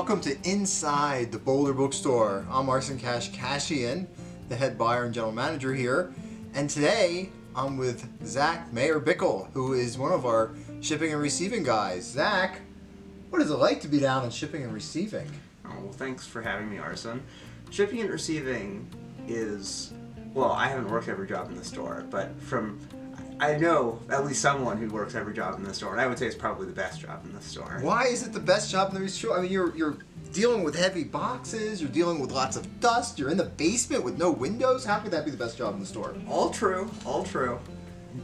Welcome to Inside the Boulder Bookstore. I'm Arsen Cashian, the head buyer and general manager here. And today, I'm with Zack Bickle, who is one of our shipping and receiving guys. Zack, what is it like to be down in shipping and receiving? Oh, well, thanks for having me, Arsen. Shipping and receiving is, well, I haven't worked every job in the store, but I know at least someone who works every job in the store, and I would say it's probably the best job in the store. Why is it the best job in the store? I mean, you're dealing with heavy boxes, you're dealing with lots of dust, you're in the basement with no windows. How could that be the best job in the store? All true.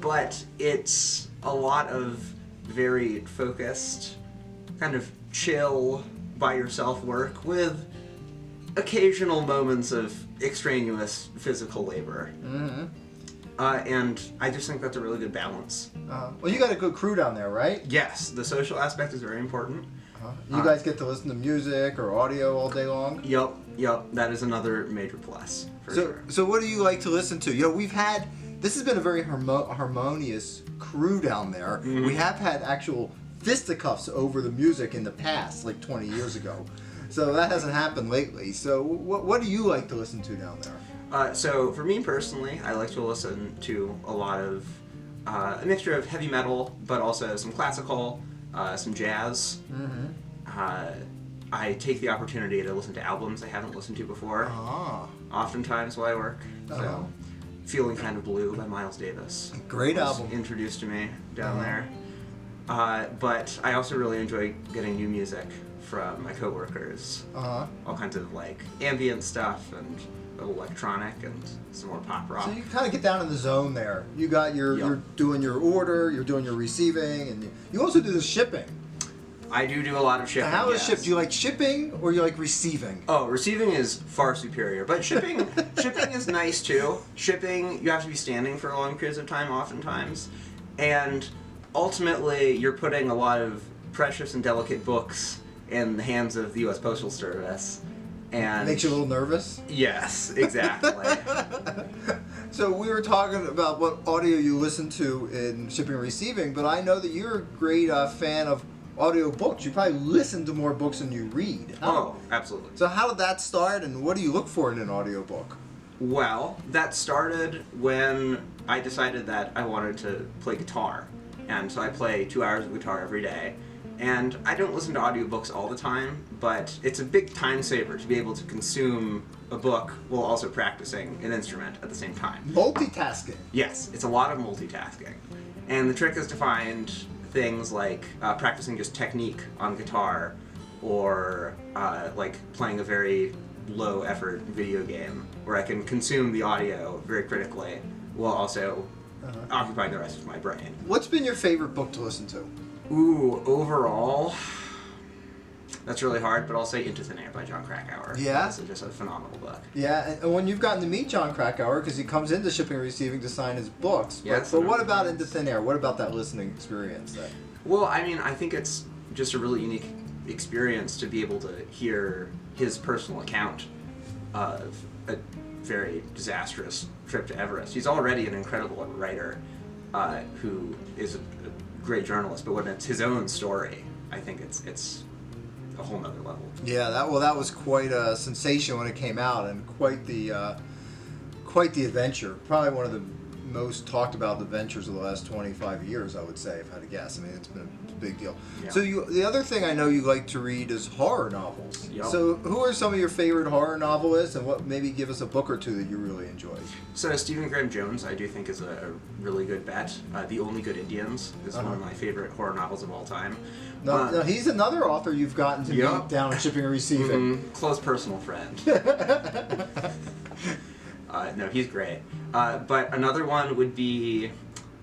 But it's a lot of very focused, kind of chill, by yourself work with occasional moments of extraneous physical labor. Mm-hmm. And I just think that's a really good balance. Well, you got a good crew down there, right? Yes, the social aspect is very important. You guys get to listen to music or audio all day long? Yep, that is another major plus, for sure. So what do you like to listen to? You know, this has been a very harmonious crew down there. Mm-hmm. We have had actual fisticuffs over the music in the past, like 20 years ago. So that hasn't happened lately. So what do you like to listen to down there? So for me personally, I like to listen to a lot of a mixture of heavy metal, but also some classical, some jazz. Mm-hmm. I take the opportunity to listen to albums I haven't listened to before, oftentimes while I work. So, Feeling Kind of Blue by Miles Davis. Great album. Introduced to me down there. But I also really enjoy getting new music from my coworkers. All kinds of like ambient stuff and electronic and some more pop rock. So you kind of get down in the zone there. You got you're doing your order, you're doing your receiving, and you also do the shipping. I do a lot of shipping. How is yes. ship? Do you like shipping or you like receiving? Oh, receiving is far superior, but shipping is nice too. Shipping, you have to be standing for long periods of time oftentimes, and ultimately you're putting a lot of precious and delicate books in the hands of the U.S. Postal Service. And Makes you a little nervous? Yes, exactly. So we were talking about what audio you listen to in shipping and receiving, but I know that you're a great fan of audio books. You probably listen to more books than you read. Oh, absolutely. So how did that start, and what do you look for in an audio book? Well, that started when I decided that I wanted to play guitar. And so I play 2 hours of guitar every day. And I don't listen to audiobooks all the time, but it's a big time saver to be able to consume a book while also practicing an instrument at the same time. Multitasking. Yes, it's a lot of multitasking. And the trick is to find things like practicing just technique on guitar, or like playing a very low effort video game where I can consume the audio very critically while also occupying the rest of my brain. What's been your favorite book to listen to? Ooh, overall, that's really hard, but I'll say Into Thin Air by Jon Krakauer. Yeah? It's just a phenomenal book. Yeah, and when you've gotten to meet Jon Krakauer, because he comes into shipping and receiving to sign his books. Yes. But what about Into Thin Air? What about that listening experience then? Well, I mean, I think it's just a really unique experience to be able to hear his personal account of a very disastrous trip to Everest. He's already an incredible writer who is a great journalist, but when it's his own story, I think it's a whole nother level. Yeah, that was quite a sensation when it came out, and quite the adventure. Probably one of the most talked about adventures of the last 25 years, I would say, if I had to guess. I mean, it's been a big deal. Yeah. So the other thing I know you like to read is horror novels. Yep. So who are some of your favorite horror novelists, and what maybe give us a book or two that you really enjoy? So Stephen Graham Jones, I do think, is a really good bet. The Only Good Indians is one of my favorite horror novels of all time. No, he's another author you've gotten to meet down in shipping and receiving. Close personal friend. No, he's great. But another one would be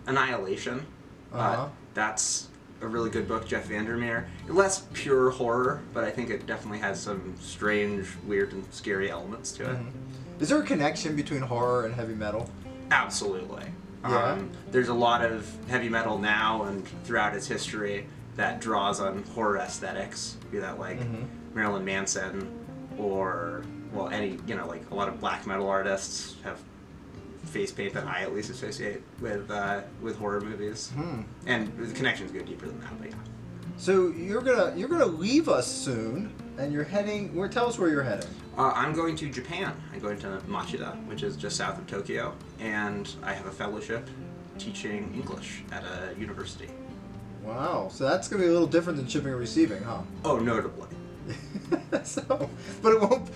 Annihilation. That's a really good book, Jeff Vandermeer. Less pure horror, but I think it definitely has some strange, weird, and scary elements to it. Is there a connection between horror and heavy metal? Absolutely. Yeah. There's a lot of heavy metal now and throughout its history that draws on horror aesthetics, be that like Marilyn Manson or, well, any, like a lot of black metal artists have face paint that I at least associate with horror movies. And the connections go deeper than that, but yeah. So you're gonna leave us soon. And you're heading. Tell us where you're heading. I'm going to Japan. I'm going to Machida, which is just south of Tokyo, and I have a fellowship teaching English at a university. Wow. So that's gonna be a little different than shipping and receiving, huh? Oh, notably. So, but it won't.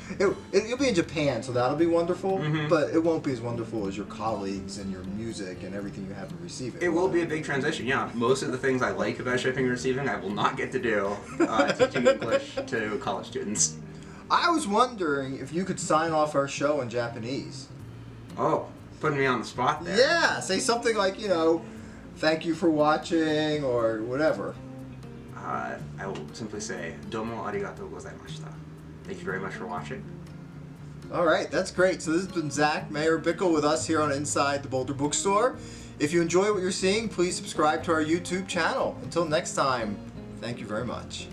You'll be in Japan, so that'll be wonderful. Mhm. But it won't be as wonderful as your colleagues and your music and everything you have in receiving. It will be a big transition, yeah. Most of the things I like about shipping and receiving, I will not get to do teaching English to college students. I was wondering if you could sign off our show in Japanese. Oh, putting me on the spot there. Yeah, say something like, thank you for watching or whatever. I will simply say, domo arigatou gozaimashita. Thank you very much for watching. All right, that's great. So this has been Zack, Mayor Bickle with us here on Inside the Boulder Bookstore. If you enjoy what you're seeing, please subscribe to our YouTube channel. Until next time, thank you very much.